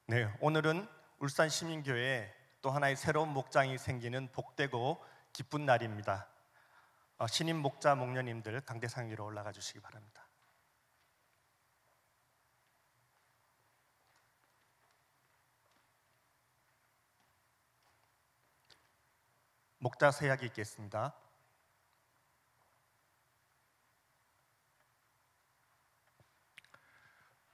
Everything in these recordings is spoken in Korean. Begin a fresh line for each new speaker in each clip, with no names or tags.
네, 오늘은 울산 시민교회에 또 하나의 새로운 목장이 생기는 복되고 기쁜 날입니다. 신임 목자 목녀님들 강대상 위로 올라가 주시기 바랍니다. 목자 서약이 있겠습니다.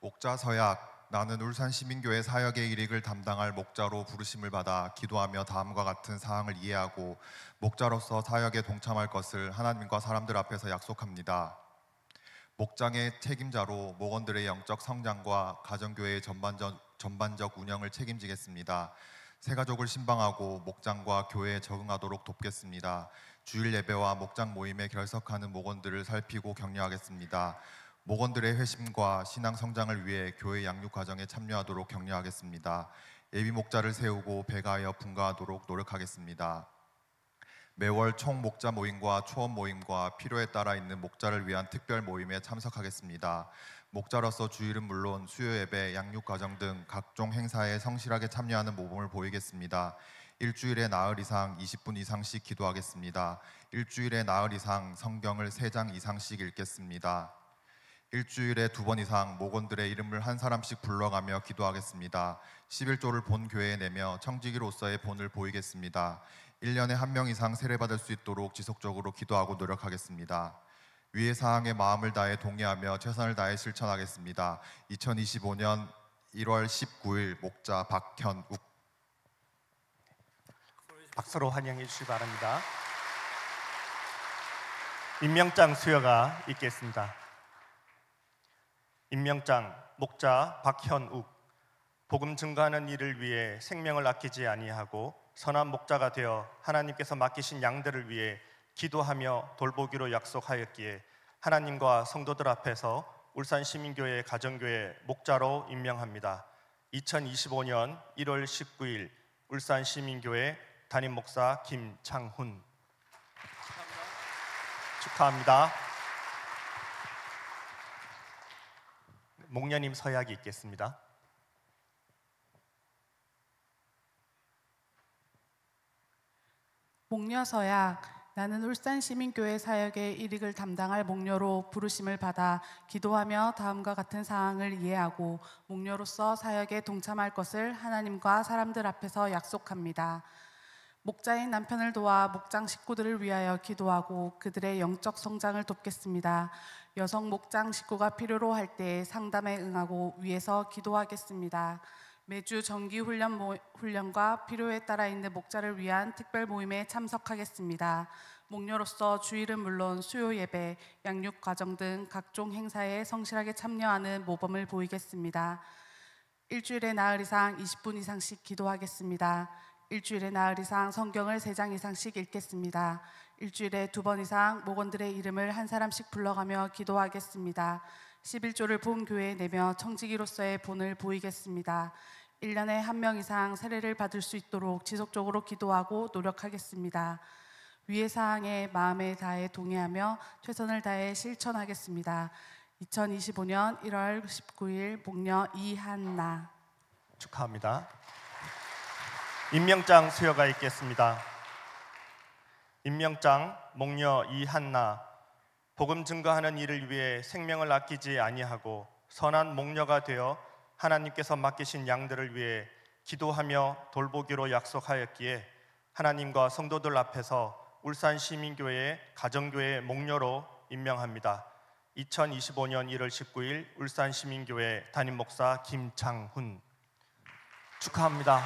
목자 서약. 나는 울산시민교회 사역의 일익을 담당할 목자로 부르심을 받아 기도하며 다음과 같은 사항을 이해하고 목자로서 사역에 동참할 것을 하나님과 사람들 앞에서 약속합니다. 목장의 책임자로 목원들의 영적 성장과 가정교회의 전반적 운영을 책임지겠습니다. 새가족을 신방하고 목장과 교회에 적응하도록 돕겠습니다. 주일 예배와 목장 모임에 결석하는 목원들을 살피고 격려하겠습니다. 목원들의 회심과 신앙 성장을 위해 교회 양육 과정에 참여하도록 격려하겠습니다. 예비 목자를 세우고 배가하여 분가하도록 노력하겠습니다. 매월 총 목자 모임과 초원 모임과 필요에 따라 있는 목자를 위한 특별 모임에 참석하겠습니다. 목자로서 주일은 물론 수요 예배, 양육 과정 등 각종 행사에 성실하게 참여하는 모범을 보이겠습니다. 일주일에 나흘 이상 20분 이상씩 기도하겠습니다. 일주일에 나흘 이상 성경을 3장 이상씩 읽겠습니다. 일주일에 2번 이상 목원들의 이름을 한 사람씩 불러가며 기도하겠습니다. 11조를 본 교회에 내며 청지기로서의 본을 보이겠습니다. 1년에 1명 이상 세례받을 수 있도록 지속적으로 기도하고 노력하겠습니다. 위의 사항에 마음을 다해 동의하며 최선을 다해 실천하겠습니다. 2025년 1월 19일 목자 박현욱.
박수로 환영해 주시기 바랍니다. 임명장 수여가 있겠습니다. 임명장 목자 박현욱. 복음 증거하는 일을 위해 생명을 아끼지 아니하고 선한 목자가 되어 하나님께서 맡기신 양들을 위해 기도하며 돌보기로 약속하였기에 하나님과 성도들 앞에서 울산시민교회 가정교회 목자로 임명합니다. 2025년 1월 19일 울산시민교회 담임목사 김창훈. 축하합니다. 목녀님 서약이 있겠습니다.
목녀 서약. 나는 울산시민교회 사역의 일익을 담당할 목녀로 부르심을 받아 기도하며 다음과 같은 사항을 이해하고 목녀로서 사역에 동참할 것을 하나님과 사람들 앞에서 약속합니다. 목자인 남편을 도와 목장 식구들을 위하여 기도하고 그들의 영적 성장을 돕겠습니다. 여성 목장 식구가 필요로 할 때 상담에 응하고 위해서 기도하겠습니다. 매주 정기 훈련과 필요에 따라 있는 목자를 위한 특별 모임에 참석하겠습니다. 목녀로서 주일은 물론 수요 예배, 양육 과정 등 각종 행사에 성실하게 참여하는 모범을 보이겠습니다. 일주일에 나흘 이상 20분 이상씩 기도하겠습니다. 일주일에 나흘 이상 성경을 3장 이상씩 읽겠습니다. 일주일에 2번 이상 목원들의 이름을 한 사람씩 불러가며 기도하겠습니다. 11조를 본 교회에 내며 청지기로서의 본을 보이겠습니다. 1년에 1명 이상 세례를 받을 수 있도록 지속적으로 기도하고 노력하겠습니다. 위의 사항에 마음에 다해 동의하며 최선을 다해 실천하겠습니다. 2025년 1월 19일 목녀 이한나.
축하합니다. 임명장 수여가 있겠습니다. 임명장 목녀 이한나. 복음 증거하는 일을 위해 생명을 아끼지 아니하고 선한 목녀가 되어 하나님께서 맡기신 양들을 위해 기도하며 돌보기로 약속하였기에 하나님과 성도들 앞에서 울산시민교회 가정교회 목녀로 임명합니다. 2025년 1월 19일 울산시민교회 담임목사 김창훈. 축하합니다.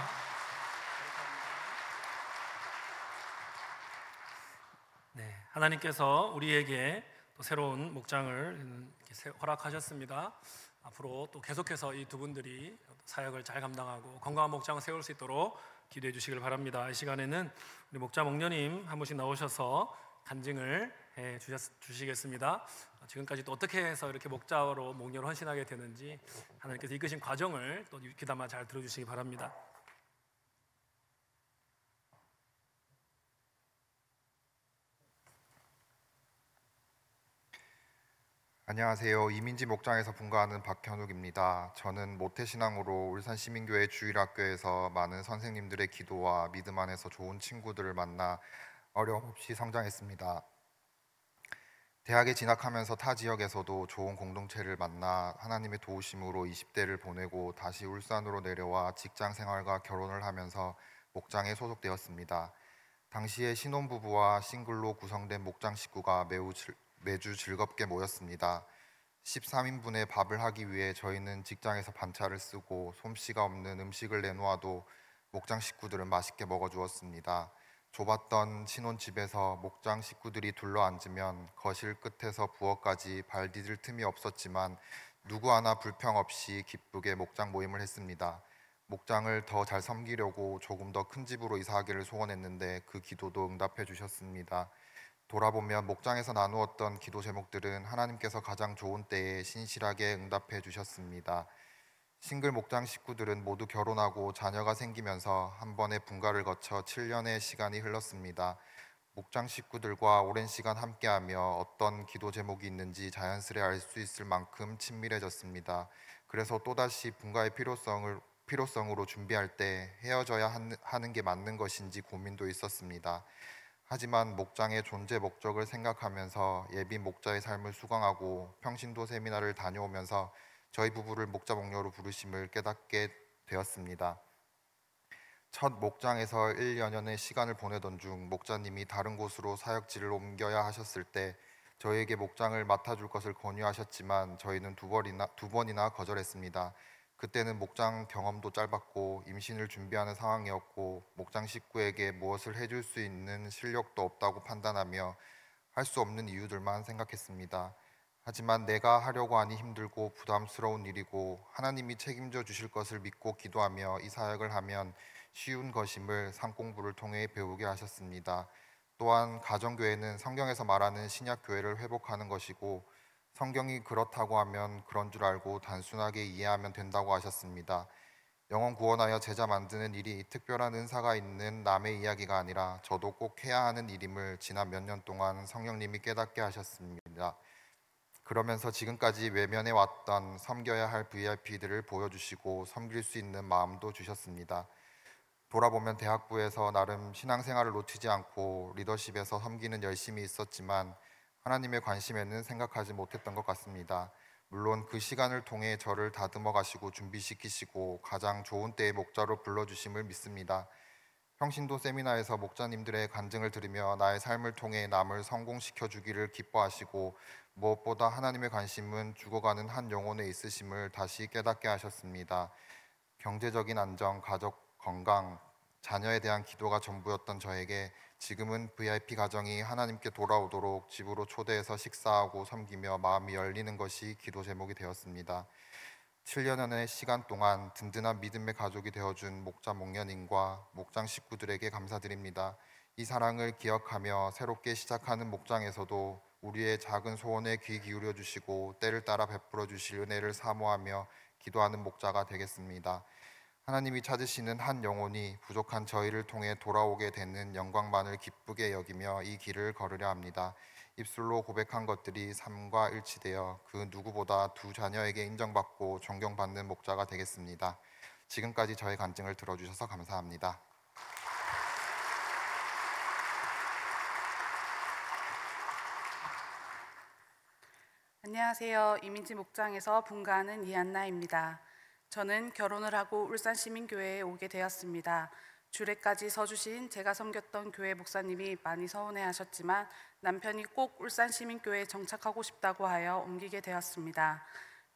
네, 하나님께서 우리에게 또 새로운 목장을 허락하셨습니다. 앞으로 또 계속해서 이 두 분들이 사역을 잘 감당하고 건강한 목장을 세울 수 있도록 기도해 주시길 바랍니다. 이 시간에는 우리 목자 목녀님 한 분씩 나오셔서 간증을 해 주시겠습니다. 지금까지 또 어떻게 해서 이렇게 목자로 목녀로 헌신하게 되는지 하나님께서 이끄신 과정을 또 귀담아 잘 들어주시기 바랍니다.
안녕하세요. 이민지 목장에서 분가하는 박현욱입니다. 저는 모태신앙으로 울산시민교회 주일학교에서 많은 선생님들의 기도와 믿음 안에서 좋은 친구들을 만나 어려움 없이 성장했습니다. 대학에 진학하면서 타 지역에서도 좋은 공동체를 만나 하나님의 도우심으로 20대를 보내고 다시 울산으로 내려와 직장 생활과 결혼을 하면서 목장에 소속되었습니다. 당시에 신혼부부와 싱글로 구성된 목장 식구가 매주 즐겁게 모였습니다. 13인분의 밥을 하기 위해 저희는 직장에서 반차를 쓰고 솜씨가 없는 음식을 내놓아도 목장 식구들은 맛있게 먹어주었습니다. 좁았던 신혼집에서 목장 식구들이 둘러앉으면 거실 끝에서 부엌까지 발 디딜 틈이 없었지만 누구 하나 불평 없이 기쁘게 목장 모임을 했습니다. 목장을 더 잘 섬기려고 조금 더 큰 집으로 이사하기를 소원했는데 그 기도도 응답해 주셨습니다. 돌아보면 목장에서 나누었던 기도 제목들은 하나님께서 가장 좋은 때에 신실하게 응답해 주셨습니다. 싱글 목장 식구들은 모두 결혼하고 자녀가 생기면서 한 번의 분가를 거쳐 7년의 시간이 흘렀습니다. 목장 식구들과 오랜 시간 함께하며 어떤 기도 제목이 있는지 자연스레 알 수 있을 만큼 친밀해졌습니다. 그래서 또다시 분가의 필요성으로 준비할 때 헤어져야 하는 게 맞는 것인지 고민도 있었습니다. 하지만 목장의 존재 목적을 생각하면서 예비 목자의 삶을 수강하고 평신도 세미나를 다녀오면서 저희 부부를 목자 목녀로 부르심을 깨닫게 되었습니다. 첫 목장에서 1여 년의 시간을 보내던 중 목자님이 다른 곳으로 사역지를 옮겨야 하셨을 때 저희에게 목장을 맡아줄 것을 권유하셨지만 저희는 두 번이나 거절했습니다. 그때는 목장 경험도 짧았고 임신을 준비하는 상황이었고 목장 식구에게 무엇을 해줄 수 있는 실력도 없다고 판단하며 할 수 없는 이유들만 생각했습니다. 하지만 내가 하려고 하니 힘들고 부담스러운 일이고 하나님이 책임져 주실 것을 믿고 기도하며 이 사역을 하면 쉬운 것임을 상공부를 통해 배우게 하셨습니다. 또한 가정교회는 성경에서 말하는 신약교회를 회복하는 것이고 성경이 그렇다고 하면 그런 줄 알고 단순하게 이해하면 된다고 하셨습니다. 영혼 구원하여 제자 만드는 일이 특별한 은사가 있는 남의 이야기가 아니라 저도 꼭 해야 하는 일임을 지난 몇 년 동안 성령님이 깨닫게 하셨습니다. 그러면서 지금까지 외면해 왔던 섬겨야 할 VIP들을 보여주시고 섬길 수 있는 마음도 주셨습니다. 돌아보면 대학부에서 나름 신앙생활을 놓치지 않고 리더십에서 섬기는 열심이 있었지만 하나님의 관심에는 생각하지 못했던 것 같습니다. 물론 그 시간을 통해 저를 다듬어 가시고 준비시키시고 가장 좋은 때의 목자로 불러주심을 믿습니다. 평신도 세미나에서 목자님들의 간증을 들으며 나의 삶을 통해 남을 성공시켜 주기를 기뻐하시고 무엇보다 하나님의 관심은 죽어가는 한 영혼에 있으심을 다시 깨닫게 하셨습니다. 경제적인 안정, 가족 건강, 자녀에 대한 기도가 전부였던 저에게 지금은 VIP 가정이 하나님께 돌아오도록 집으로 초대해서 식사하고 섬기며 마음이 열리는 것이 기도 제목이 되었습니다. 7년의 시간 동안 든든한 믿음의 가족이 되어준 목자 목녀님과 목장 식구들에게 감사드립니다. 이 사랑을 기억하며 새롭게 시작하는 목장에서도 우리의 작은 소원에 귀 기울여 주시고 때를 따라 베풀어 주실 은혜를 사모하며 기도하는 목자가 되겠습니다. 하나님이 찾으시는 한 영혼이 부족한 저희를 통해 돌아오게 되는 영광만을 기쁘게 여기며 이 길을 걸으려 합니다. 입술로 고백한 것들이 삶과 일치되어 그 누구보다 두 자녀에게 인정받고 존경받는 목자가 되겠습니다. 지금까지 저의 간증을 들어주셔서 감사합니다.
안녕하세요. 이민지 목장에서 분가하는 이한나입니다. 저는 결혼을 하고 울산시민교회에 오게 되었습니다. 주례까지 서주신 제가 섬겼던 교회 목사님이 많이 서운해하셨지만 남편이 꼭 울산시민교회에 정착하고 싶다고 하여 옮기게 되었습니다.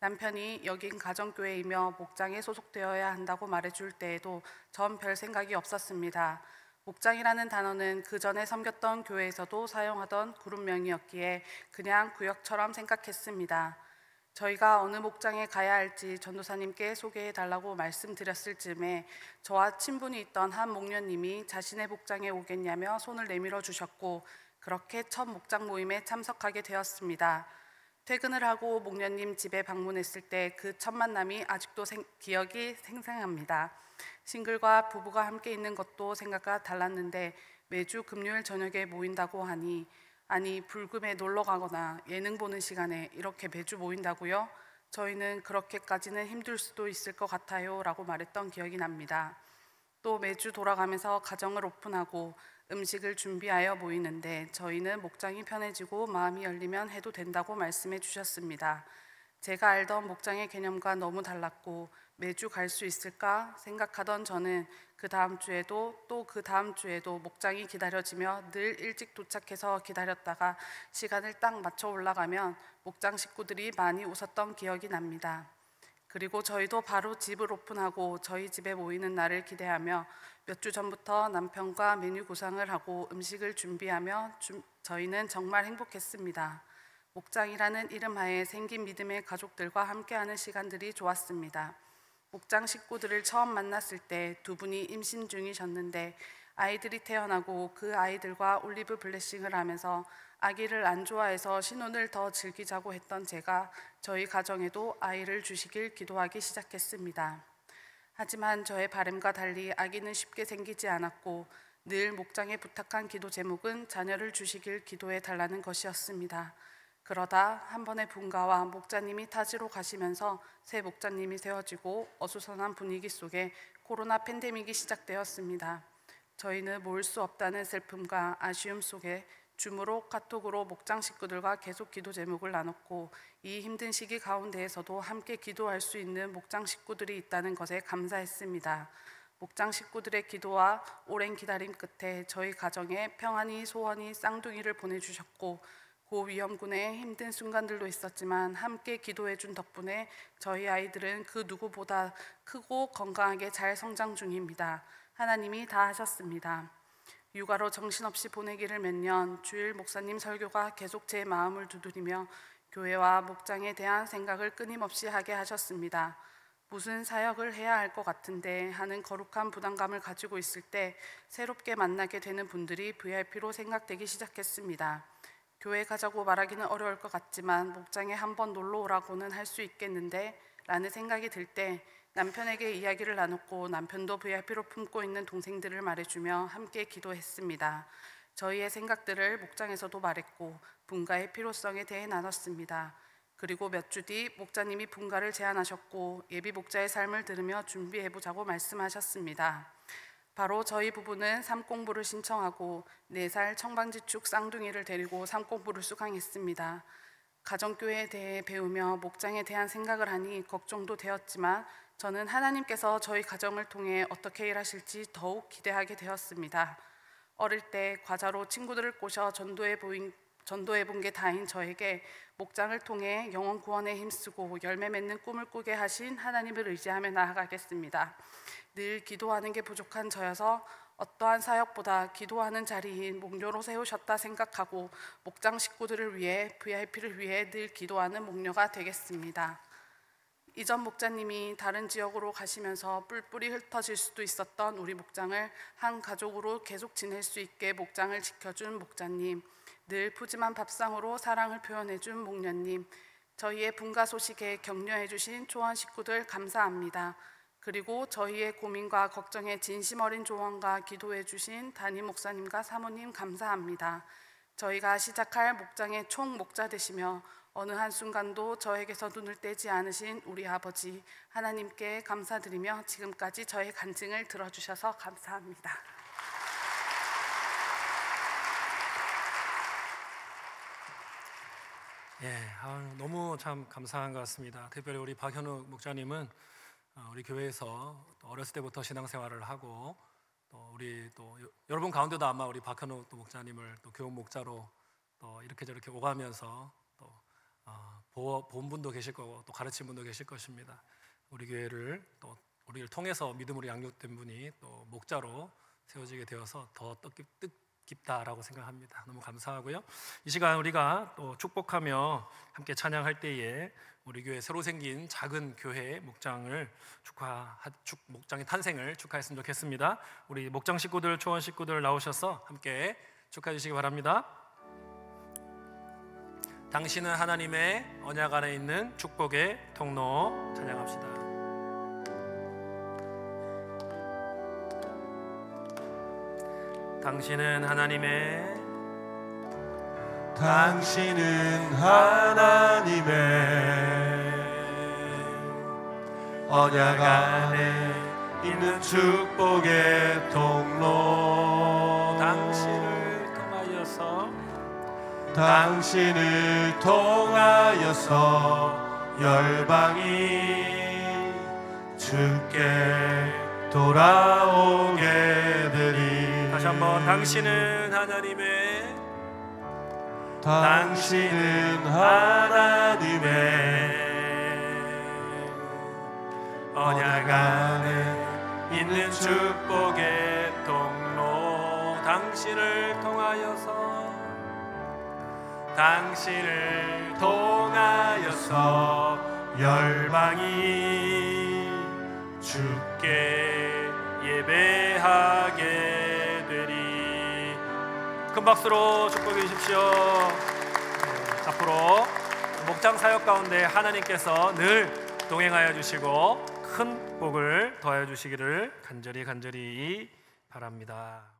남편이 여긴 가정교회이며 목장에 소속되어야 한다고 말해줄 때에도 전 별 생각이 없었습니다. 목장이라는 단어는 그 전에 섬겼던 교회에서도 사용하던 그룹명이었기에 그냥 구역처럼 생각했습니다. 저희가 어느 목장에 가야 할지 전도사님께 소개해 달라고 말씀드렸을 즈음에 저와 친분이 있던 한 목녀님이 자신의 목장에 오겠냐며 손을 내밀어 주셨고 그렇게 첫 목장 모임에 참석하게 되었습니다. 퇴근을 하고 목녀님 집에 방문했을 때 그 첫 만남이 아직도 기억이 생생합니다. 싱글과 부부가 함께 있는 것도 생각과 달랐는데 매주 금요일 저녁에 모인다고 하니 아니 불금에 놀러 가거나 예능 보는 시간에 이렇게 매주 모인다고요? 저희는 그렇게까지는 힘들 수도 있을 것 같아요 라고 말했던 기억이 납니다. 또 매주 돌아가면서 가정을 오픈하고 음식을 준비하여 모이는데 저희는 목장이 편해지고 마음이 열리면 해도 된다고 말씀해 주셨습니다. 제가 알던 목장의 개념과 너무 달랐고 매주 갈 수 있을까 생각하던 저는 그 다음 주에도 또 그 다음 주에도 목장이 기다려지며 늘 일찍 도착해서 기다렸다가 시간을 딱 맞춰 올라가면 목장 식구들이 많이 웃었던 기억이 납니다. 그리고 저희도 바로 집을 오픈하고 저희 집에 모이는 날을 기대하며 몇 주 전부터 남편과 메뉴 구상을 하고 음식을 준비하며 저희는 정말 행복했습니다. 목장이라는 이름 하에 생긴 믿음의 가족들과 함께하는 시간들이 좋았습니다. 목장 식구들을 처음 만났을 때 두 분이 임신 중이셨는데 아이들이 태어나고 그 아이들과 올리브 블레싱을 하면서 아기를 안 좋아해서 신혼을 더 즐기자고 했던 제가 저희 가정에도 아이를 주시길 기도하기 시작했습니다. 하지만 저의 바람과 달리 아기는 쉽게 생기지 않았고 늘 목장에 부탁한 기도 제목은 자녀를 주시길 기도해 달라는 것이었습니다. 그러다 한 번의 분가와 목자님이 타지로 가시면서 새 목자님이 세워지고 어수선한 분위기 속에 코로나 팬데믹이 시작되었습니다. 저희는 모을 수 없다는 슬픔과 아쉬움 속에 줌으로 카톡으로 목장 식구들과 계속 기도 제목을 나눴고 이 힘든 시기 가운데에서도 함께 기도할 수 있는 목장 식구들이 있다는 것에 감사했습니다. 목장 식구들의 기도와 오랜 기다림 끝에 저희 가정에 평안히 소원히 쌍둥이를 보내주셨고 고위험군의 힘든 순간들도 있었지만 함께 기도해준 덕분에 저희 아이들은 그 누구보다 크고 건강하게 잘 성장 중입니다. 하나님이 다 하셨습니다. 육아로 정신없이 보내기를 몇 년, 주일 목사님 설교가 계속 제 마음을 두드리며 교회와 목장에 대한 생각을 끊임없이 하게 하셨습니다. 무슨 사역을 해야 할 것 같은데 하는 거룩한 부담감을 가지고 있을 때 새롭게 만나게 되는 분들이 VIP로 생각되기 시작했습니다. 교회 가자고 말하기는 어려울 것 같지만 목장에 한번 놀러 오라고는 할 수 있겠는데 라는 생각이 들 때 남편에게 이야기를 나눴고 남편도 VIP로 품고 있는 동생들을 말해주며 함께 기도했습니다. 저희의 생각들을 목장에서도 말했고 분가의 필요성에 대해 나눴습니다. 그리고 몇 주 뒤 목자님이 분가를 제안하셨고 예비 목자의 삶을 들으며 준비해보자고 말씀하셨습니다. 바로 저희 부부는 삼공부를 신청하고 4살 청방지축 쌍둥이를 데리고 삼공부를 수강했습니다. 가정교회에 대해 배우며 목장에 대한 생각을 하니 걱정도 되었지만 저는 하나님께서 저희 가정을 통해 어떻게 일하실지 더욱 기대하게 되었습니다. 어릴 때 과자로 친구들을 꼬셔 전도해 본 게 다인 저에게 목장을 통해 영혼 구원에 힘쓰고 열매 맺는 꿈을 꾸게 하신 하나님을 의지하며 나아가겠습니다. 늘 기도하는 게 부족한 저여서 어떠한 사역보다 기도하는 자리인 목료로 세우셨다 생각하고 목장 식구들을 위해 VIP를 위해 늘 기도하는 목료가 되겠습니다. 이전 목자님이 다른 지역으로 가시면서 뿔뿔이 흩어질 수도 있었던 우리 목장을 한 가족으로 계속 지낼 수 있게 목장을 지켜준 목자님, 늘 푸짐한 밥상으로 사랑을 표현해준 목녀님, 저희의 분가 소식에 격려해주신 초원 식구들 감사합니다. 그리고 저희의 고민과 걱정에 진심 어린 조언과 기도해주신 담임 목사님과 사모님 감사합니다. 저희가 시작할 목장의 총 목자 되시며 어느 한순간도 저에게서 눈을 떼지 않으신 우리 아버지 하나님께 감사드리며 지금까지 저의 간증을 들어주셔서 감사합니다.
너무 참 감사한 것 같습니다. 특별히 우리 박현욱 목자님은 우리 교회에서 또 어렸을 때부터 신앙생활을 하고 또 우리 또 여러분 가운데도 아마 우리 박현욱 또 목자님을 또 교훈 목자로 또 이렇게 저렇게 오가면서 또 본 분도 계실 거고 또 가르친 분도 계실 것입니다. 우리 교회를 또 우리를 통해서 믿음으로 양육된 분이 또 목자로 세워지게 되어서 더 뜻깊다라고 생각합니다. 너무 감사하고요. 이 시간 우리가 또 축복하며 함께 찬양할 때에 우리 교회 새로 생긴 작은 교회 목장의 탄생을 축하했으면 좋겠습니다. 우리 목장 식구들, 초원 식구들 나오셔서 함께 축하해 주시기 바랍니다. 당신은 하나님의 언약 안에 있는 축복의 통로 찬양합시다. 당신은 하나님의
당신은 하나님의 언약 안에 있는 축복의 통로. 당신을 통하여서 열방이 주께 돌아오게 되리.
다시 한번 당신은 하나님의
언약 안에 있는 축복의 통로. 당신을 통하여서 열방이 주께 예배하게 되리.
큰 박수로 축복해 주십시오. 앞으로 목장 사역 가운데 하나님께서 늘 동행하여 주시고 큰 복을 더하여 주시기를 간절히 바랍니다.